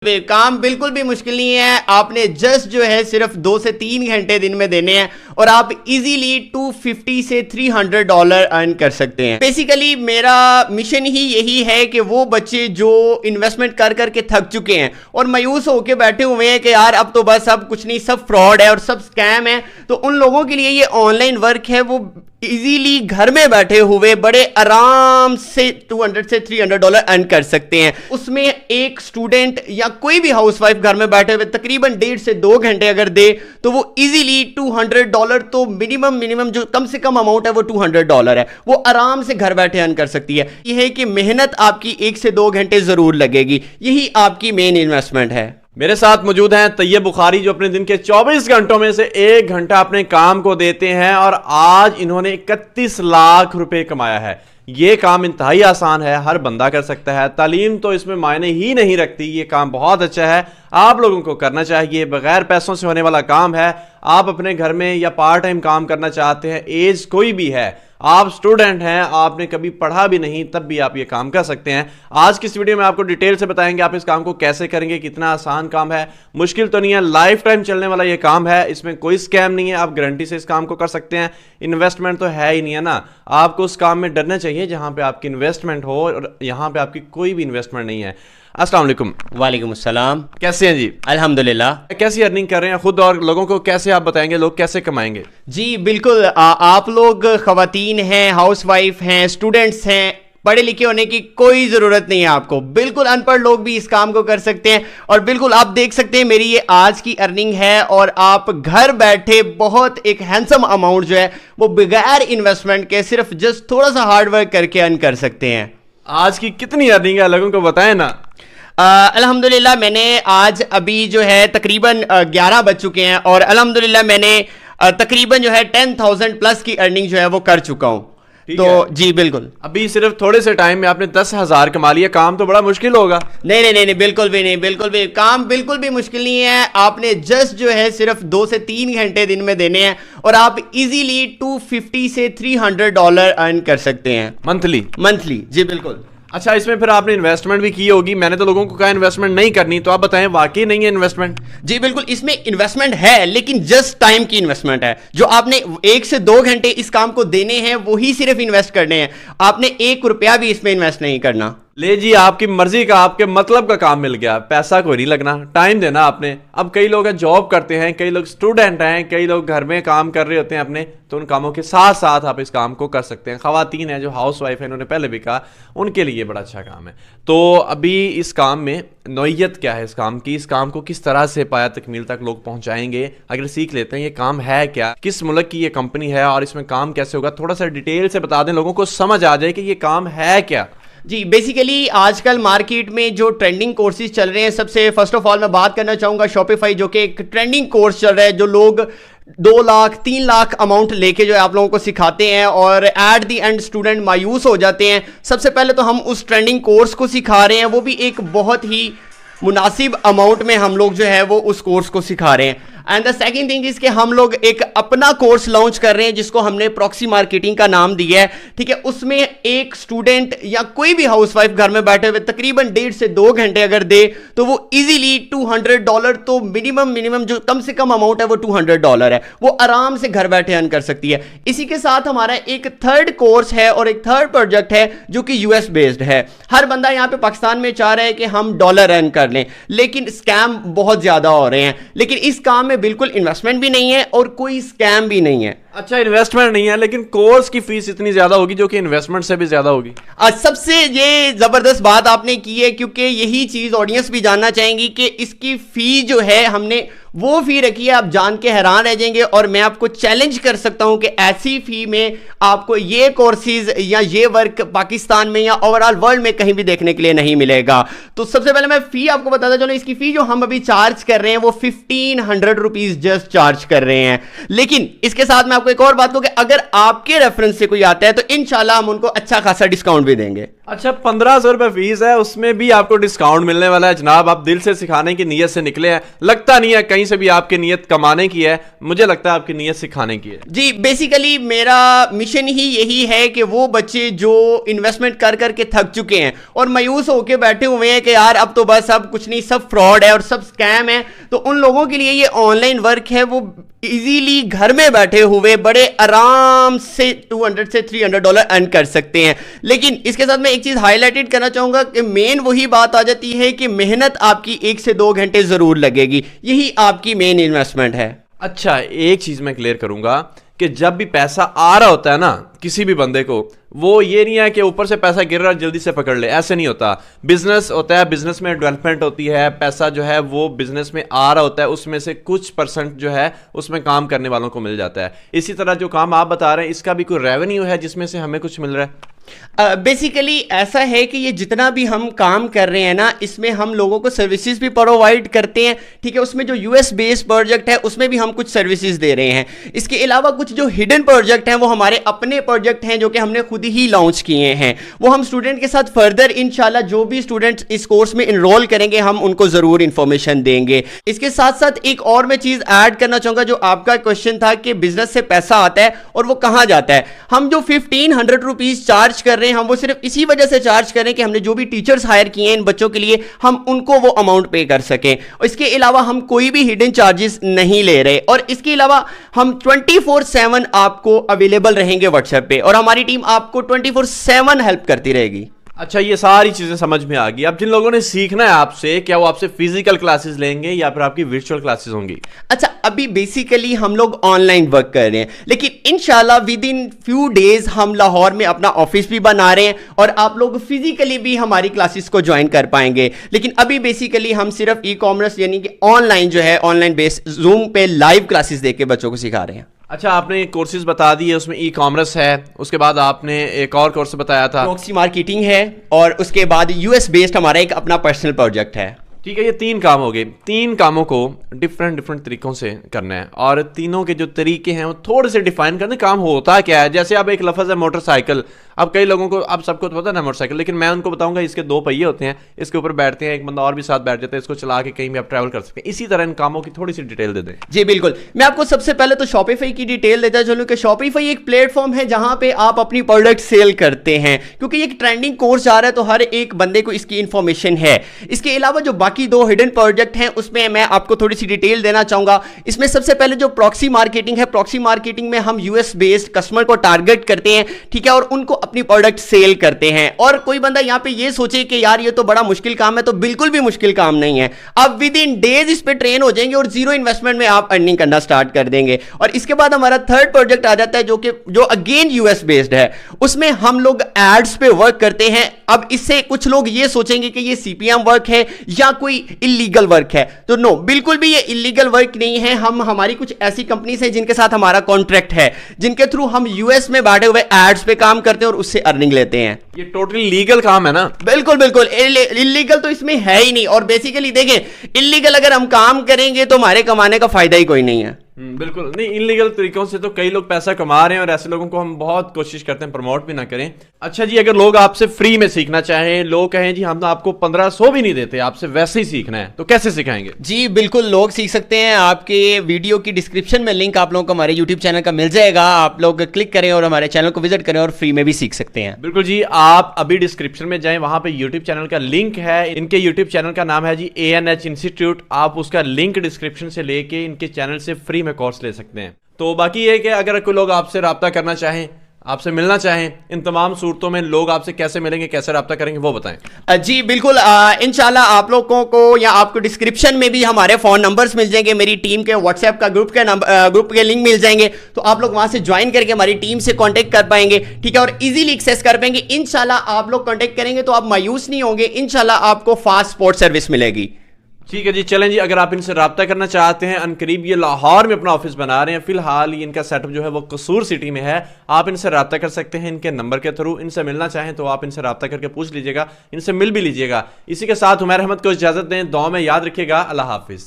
काम बिल्कुल भी मुश्किल नहीं है। आपने जस्ट जो है सिर्फ 2 से 3 घंटे दिन में देने हैं और आप इजीली 250 से $300 अर्न कर सकते हैं। बेसिकली मेरा मिशन ही यही है कि वो बच्चे जो इन्वेस्टमेंट कर करके थक चुके हैं और मायूस होकर बैठे हुए हैं कि यार अब तो बस अब कुछ नहीं, सब फ्रॉड है और सब स्कैम है, तो उन लोगों के लिए ये ऑनलाइन वर्क है, वो इजीली घर में बैठे हुए बड़े आराम से $200 से $300 अर्न कर सकते हैं। उसमें एक स्टूडेंट या कोई भी हाउसवाइफ घर में बैठे हुए तकरीबन 1.5 से 2 घंटे अगर दे तो वो इजीली $200, तो मिनिमम जो कम से कम अमाउंट है वो $200 है, वो आराम से घर बैठे अर्न कर सकती है। यह है कि मेहनत आपकी 1 से 2 घंटे जरूर लगेगी, यही आपकी मेन इन्वेस्टमेंट है। मेरे साथ मौजूद हैं तैयब बुखारी, जो अपने दिन के 24 घंटों में से 1 घंटा अपने काम को देते हैं और आज इन्होंने 31 लाख रुपए कमाया है। ये काम इंतहाई आसान है, हर बंदा कर सकता है, तालीम तो इसमें मायने ही नहीं रखती। ये काम बहुत अच्छा है, आप लोगों को करना चाहिए, बगैर पैसों से होने वाला काम है। आप अपने घर में या पार्ट टाइम काम करना चाहते हैं, एज कोई भी है, आप स्टूडेंट हैं, आपने कभी पढ़ा भी नहीं, तब भी आप ये काम कर सकते हैं। आज की इस वीडियो में आपको डिटेल से बताएंगे आप इस काम को कैसे करेंगे, कितना आसान काम है, मुश्किल तो नहीं है, लाइफ टाइम चलने वाला ये काम है, इसमें कोई स्कैम नहीं है, आप गारंटी से इस काम को कर सकते हैं। इन्वेस्टमेंट तो है ही नहीं है ना, आपको उस काम में डरना चाहिए जहां पे आपकी इन्वेस्टमेंट हो, और यहां पे आपकी कोई भी इन्वेस्टमेंट नहीं है। अस्सलाम वालेकुम। वालेकुम अस्सलाम। कैसे हैं जी? अल्हम्दुलिल्लाह। कैसी अर्निंग कर रहे हैं खुद और लोगों को कैसे आप बताएंगे, लोग कैसे कमाएंगे? जी बिल्कुल, आप लोग खवातीन हैं, हाउसवाइफ हैं, स्टूडेंट्स हैं, पढ़े लिखे होने की कोई ज़रूरत नहीं है आपको। बिल्कुल अनपढ़ लोग भी इस काम को कर सकते हैं और बिल्कुल आप देख सकते हैं मेरी ये आज की अर्निंग है और आप घर बैठे बहुत एक हैंडसम अमाउंट जो है वो बगैर इन्वेस्टमेंट के सिर्फ जस्ट थोड़ा सा हार्ड वर्क करके अर्न कर सकते हैं। आज की कितनी अर्निंग है लोगों को बताएं ना। अल्हम्दुलिल्लाह मैंने आज अभी जो है तकरीबन 11 बज चुके हैं और अल्हम्दुलिल्लाह मैंने तकरीबन जो है 10,000 प्लस की अर्निंग जो है वो कर चुका हूं। तो जी बिल्कुल, अभी सिर्फ थोड़े से टाइम में आपने 10,000 कमा लिया। काम तो बड़ा मुश्किल होगा। नहीं, बिल्कुल भी नहीं, बिल्कुल भी काम बिल्कुल भी मुश्किल नहीं है। आपने जस्ट जो है सिर्फ 2 से 3 घंटे दिन में देने हैं और आप इजीली 250 से $300 अर्न कर सकते हैं मंथली। जी बिल्कुल। अच्छा, इसमें फिर आपने इन्वेस्टमेंट भी की होगी। मैंने तो लोगों को कहा इन्वेस्टमेंट नहीं करनी, तो आप बताएं वाकई नहीं है इन्वेस्टमेंट? जी बिल्कुल, इसमें इन्वेस्टमेंट है लेकिन जस्ट टाइम की इन्वेस्टमेंट है। जो आपने 1 से 2 घंटे इस काम को देने हैं वही सिर्फ इन्वेस्ट करने हैं, आपने 1 रुपया भी इसमें इन्वेस्ट नहीं करना। ले जी, आपकी मर्जी का, आपके मतलब का काम मिल गया, पैसा कोई नहीं लगना, टाइम देना आपने। अब कई लोग जॉब करते हैं, कई लोग स्टूडेंट हैं, कई लोग घर में काम कर रहे होते हैं अपने, तो उन कामों के साथ साथ आप इस काम को कर सकते हैं। खवातीन हैं जो हाउस वाइफ है, इन्होंने पहले भी कहा, उनके लिए बड़ा अच्छा काम है। तो अभी इस काम में नौयत क्या है इस काम की, इस काम को किस तरह से पाया तकमील तक लोग पहुंचाएंगे, अगर सीख लेते हैं ये काम है क्या, किस मुल्क की ये कंपनी है और इसमें काम कैसे होगा, थोड़ा सा डिटेल से बता दें, लोगों को समझ आ जाए कि ये काम है क्या। जी बेसिकली आजकल मार्केट में जो ट्रेंडिंग कोर्सेज चल रहे हैं, सबसे फर्स्ट ऑफ ऑल मैं बात करना चाहूँगा शॉपिफाई, जो कि एक ट्रेंडिंग कोर्स चल रहा है, जो लोग 2 लाख 3 लाख अमाउंट लेके जो है आप लोगों को सिखाते हैं और एट दी एंड स्टूडेंट मायूस हो जाते हैं। सबसे पहले तो हम उस ट्रेंडिंग कोर्स को सिखा रहे हैं, वो भी एक बहुत ही मुनासिब अमाउंट में हम लोग जो है वो उस कोर्स को सिखा रहे हैं। And the second thing is कि हम लोग एक अपना कोर्स लॉन्च कर रहे हैं जिसको हमने प्रॉक्सी मार्केटिंग का नाम दिया है, ठीक है। उसमें एक स्टूडेंट या कोई भी हाउसवाइफ घर में बैठे हुए तकरीबन 1.5 से 2 घंटे अगर दे तो वो इजीली $200, तो मिनिमम जो कम से कम अमाउंट है वो $200 है, वो आराम से घर बैठे अर्न कर सकती है। इसी के साथ हमारा एक थर्ड कोर्स है और एक थर्ड प्रोजेक्ट है जो कि यूएस बेस्ड है। हर बंदा यहाँ पे पाकिस्तान में चाह रहा है कि हम डॉलर अर्न कर लें, लेकिन स्कैम बहुत ज्यादा हो रहे हैं। लेकिन इस काम में बिल्कुल इन्वेस्टमेंट भी नहीं है और कोई स्कैम भी नहीं है। अच्छा, इन्वेस्टमेंट नहीं है लेकिन कोर्स की फीस इतनी ज्यादा होगी जो कि इन्वेस्टमेंट से भी ज्यादा होगी। आज सबसे ये जबरदस्त बात आपने की है, क्योंकि यही चीज ऑडियंस भी जानना चाहेंगी कि इसकी फी जो है हमने वो फी रखी है, आप जान के हैरान रह जाएंगे। और मैं आपको चैलेंज कर सकता हूं कि ऐसी फी में आपको ये कोर्सेज या ये वर्क पाकिस्तान में या ओवरऑल वर्ल्ड में कहीं भी देखने के लिए नहीं मिलेगा। तो सबसे पहले मैं फी आपको बताता चलूं, इसकी फी जो हम अभी चार्ज कर रहे हैं वो 1500 रुपीज जस्ट चार्ज कर रहे हैं। लेकिन इसके साथ मैं आपको एक और बात कहूं कि अगर आपके रेफरेंस से कोई आता है तो इंशाल्लाह हम उनको अच्छा खासा डिस्काउंट भी देंगे। अच्छा, 1500 रुपए फीस है, उसमें भी आपको डिस्काउंट मिलने वाला है। जनाब, आप दिल से सिखाने की नीयत से निकले हैं, लगता नहीं है कहीं कहीं से भी आपकी नीयत कमाने की है, मुझे लगता है आपकी नीयत सिखाने की है। जी, बेसिकली मेरा मिशन ही यही है कि वो बच्चे जो इन्वेस्टमेंट कर करके थक चुके हैं और मायूस होके बैठे हुए हैं कि यार अब तो बस अब कुछ नहीं, सब फ्रॉड है और सब स्कैम है, तो उन लोगों के लिए ये ऑनलाइन वर्क है, वो इजीली घर में बैठे हुए बड़े आराम से $200 से $300 अर्न कर सकते हैं। लेकिन इसके साथ मैं एक चीज हाईलाइटेड करना चाहूंगा कि मेन वही बात आ जाती है कि मेहनत आपकी 1 से 2 घंटे जरूर लगेगी, यही आपकी मेन इन्वेस्टमेंट है। अच्छा, एक चीज मैं क्लियर करूंगा कि जब भी पैसा आ रहा होता है ना किसी भी बंदे को, वो ये नहीं है कि ऊपर से पैसा गिर रहा है जल्दी से पकड़ ले, ऐसे नहीं होता। बिजनेस होता है, बिजनेस में डेवलपमेंट होती है, पैसा जो है वो बिजनेस में आ रहा होता है, उसमें से कुछ परसेंट जो है उसमें काम करने वालों को मिल जाता है। इसी तरह जो काम आप बता रहे हैं इसका भी कोई रेवेन्यू है जिसमें से हमें कुछ मिल रहा है? बेसिकली ऐसा है कि ये जितना भी हम काम कर रहे हैं ना, इसमें हम लोगों को सर्विसेज भी प्रोवाइड करते हैं, ठीक है। उसमें जो यूएस बेस्ड प्रोजेक्ट है उसमें भी हम कुछ सर्विसेज दे रहे हैं। इसके अलावा कुछ जो हिडन प्रोजेक्ट हैं वो हमारे अपने प्रोजेक्ट हैं जो कि हमने खुद ही लॉन्च किए हैं, वो हम स्टूडेंट के साथ फर्दर इंशाल्लाह जो भी स्टूडेंट्स इस कोर्स में इनरोल करेंगे हम उनको जरूर इंफॉर्मेशन देंगे। इसके साथ साथ एक और मैं चीज ऐड करना चाहूंगा, जो आपका क्वेश्चन था कि बिजनेस से पैसा आता है और वो कहां जाता है। हम जो 1500 रुपीज चार्ज कर रहे हैं, हम वो सिर्फ इसी वजह से चार्ज करें कि हमने जो भी टीचर्स हायर किए हैं इन बच्चों के लिए, हम उनको वो अमाउंट पे कर सकें। और इसके अलावा हम कोई भी हिडन चार्जेस नहीं ले रहे, और इसके अलावा हम 24/7 आपको अवेलेबल रहेंगे व्हाट्सएप पे, और हमारी टीम आपको 24/7 हेल्प करती रहेगी। अच्छा, ये सारी चीजें समझ में आ गई। अब जिन लोगों ने सीखना है आपसे, क्या वो आपसे फिजिकल क्लासेस लेंगे या फिर आपकी वर्चुअल क्लासेस होंगी? अच्छा, अभी बेसिकली हम लोग ऑनलाइन वर्क कर रहे हैं, लेकिन इंशाल्लाह विद इन फ्यू डेज हम लाहौर में अपना ऑफिस भी बना रहे हैं और आप लोग फिजिकली भी हमारी क्लासेस को ज्वाइन कर पाएंगे। लेकिन अभी बेसिकली हम सिर्फ ई कॉमर्स यानी कि ऑनलाइन जो है, ऑनलाइन बेस्ड जूम पे लाइव क्लासेस देके बच्चों को सिखा रहे हैं। अच्छा, आपने कोर्सेज बता दिए, उसमें ई कॉमर्स है, उसके बाद आपने एक और कोर्स बताया था प्रॉक्सी मार्केटिंग है, और उसके बाद यूएस बेस्ड हमारा एक अपना पर्सनल प्रोजेक्ट है। ठीक है, ये 3 काम हो गए। 3 कामों को डिफरेंट तरीकों से करना है, और तीनों के जो तरीके हैं वो थोड़े से डिफाइन करने। काम होता क्या है, जैसे अब एक लफ्ज़ है मोटरसाइकिल। अब कई लोगों को, अब सबको तो पता है ना मोटरसाइकिल, लेकिन मैं उनको बताऊंगा इसके 2 पहिए होते हैं, इसके ऊपर बैठते हैं, एक बंदा और भी साथ बैठ जाता है, इसको चला के कहीं भी आप ट्रैवल कर सकते हैं। इसी तरह इन कामों की थोड़ी सी डिटेल दे दें। जी बिल्कुल, मैं आपको सबसे पहले तो शॉपिफाई की डिटेल देता चलूं कि शॉपिफाई एक प्लेटफॉर्म है जहां पे आप अपनी प्रोडक्ट सेल करते हैं, क्योंकि ये एक ट्रेंडिंग कोर्स जा रहा है तो हर एक बंदे को इसकी इंफॉर्मेशन है। इसके अलावा जो बाकी 2 हिडन प्रोजेक्ट हैं उसमें मैं आपको थोड़ी सी डिटेल देना चाहूंगा। इसमें सबसे पहले जो प्रॉक्सी मार्केटिंग है, प्रॉक्सी मार्केटिंग में हम यूएस बेस्ड कस्टमर को टारगेट करते हैं, ठीक है, और उनको अपनी प्रोडक्ट सेल करते हैं। और कोई बंदा यहां पे ये सोचे कि यार ये तो बड़ा मुश्किल काम है, तो बिल्कुल भी मुश्किल काम नहीं है। आप विद इन डेज इस पे ट्रेन हो जाएंगे और 0 इन्वेस्टमेंट में आप अर्निंग करना स्टार्ट कर देंगे। और इसके बाद हमारा थर्ड प्रोजेक्ट आ जाता है जो अगेन यूएस बेस्ड है। उसमें हम लोग एड्स पे वर्क करते हैं। अब इससे कुछ लोग ये सोचेंगे कि ये सीपीएम वर्क है या कोई इलीगल वर्क है, तो नो, बिल्कुल भी ये इलीगल वर्क नहीं है। हमारी कुछ ऐसी कंपनीज हैं जिनके साथ हमारा कॉन्ट्रैक्ट है, जिनके थ्रू हम यूएस में बैठे हुए एड्स पे काम करते हैं और उससे अर्निंग लेते हैं। ये टोटली लीगल काम है ना? बिल्कुल बिल्कुल, इलीगल तो इसमें है ही नहीं। और बेसिकली देखें, इलीगल अगर हम काम करेंगे तो हमारे कमाने का फायदा ही कोई नहीं है। बिल्कुल नहीं, इलीगल तरीकों से तो कई लोग पैसा कमा रहे हैं, और ऐसे लोगों को हम बहुत कोशिश करते हैं प्रमोट भी ना करें। अच्छा जी, अगर लोग आपसे फ्री में सीखना चाहें, लोग कहें जी हम तो आपको 1500 भी नहीं देते, आपसे वैसे ही सीखना है, तो कैसे सिखाएंगे? जी बिल्कुल, लोग सीख सकते हैं। आपके वीडियो की डिस्क्रिप्शन में लिंक आप लोगों को हमारे यूट्यूब चैनल का मिल जाएगा, आप लोग क्लिक करें और हमारे चैनल को विजिट करें और फ्री में भी सीख सकते हैं। बिल्कुल जी, आप अभी डिस्क्रिप्शन में जाएं, वहां पे यूट्यूब चैनल का लिंक है। इनके यूट्यूब चैनल का नाम है जी ANH इंस्टीट्यूट। आप उसका लिंक डिस्क्रिप्शन से लेके इनके चैनल से फ्री में कोर्स ले सकते हैं। तो बाकी ये कि अगर कोई लोग आपसे राब्ता करना चाहें, आपसे मिलना चाहें, इन तमाम सूरतों में लोग आपसे कैसे मिलेंगे, कैसे राब्ता करेंगे, वो बताएं। जी बिल्कुल, इंशाल्लाह आप लोगों को या आपको डिस्क्रिप्शन में भी हमारे फोन नंबर्स मिल जाएंगे, मेरी टीम के व्हाट्सएप का ग्रुप के लिंक मिल जाएंगे, तो आप लोग वहां से ज्वाइन करके हमारी टीम से कांटेक्ट कर पाएंगे, ठीक है, और इजीली एक्सेस कर पाएंगे। इंशाल्लाह आप लोग कांटेक्ट करेंगे तो आप मायूस नहीं होंगे, इंशाल्लाह आपको फास्ट सपोर्ट सर्विस मिलेगी। ठीक है जी, चलें जी, अगर आप इनसे राब्ता करना चाहते हैं, अनकरीब ये लाहौर में अपना ऑफिस बना रहे हैं, फिलहाल ये इनका सेटअप जो है वो कसूर सिटी में है, आप इनसे राब्ता कर सकते हैं इनके नंबर के थ्रू। इनसे मिलना चाहें तो आप इनसे राब्ता करके पूछ लीजिएगा, इनसे मिल भी लीजिएगा। इसी के साथ उमैर अहमद को इजाजत दें, दुआ में याद रखिएगा। अल्लाह हाफिज।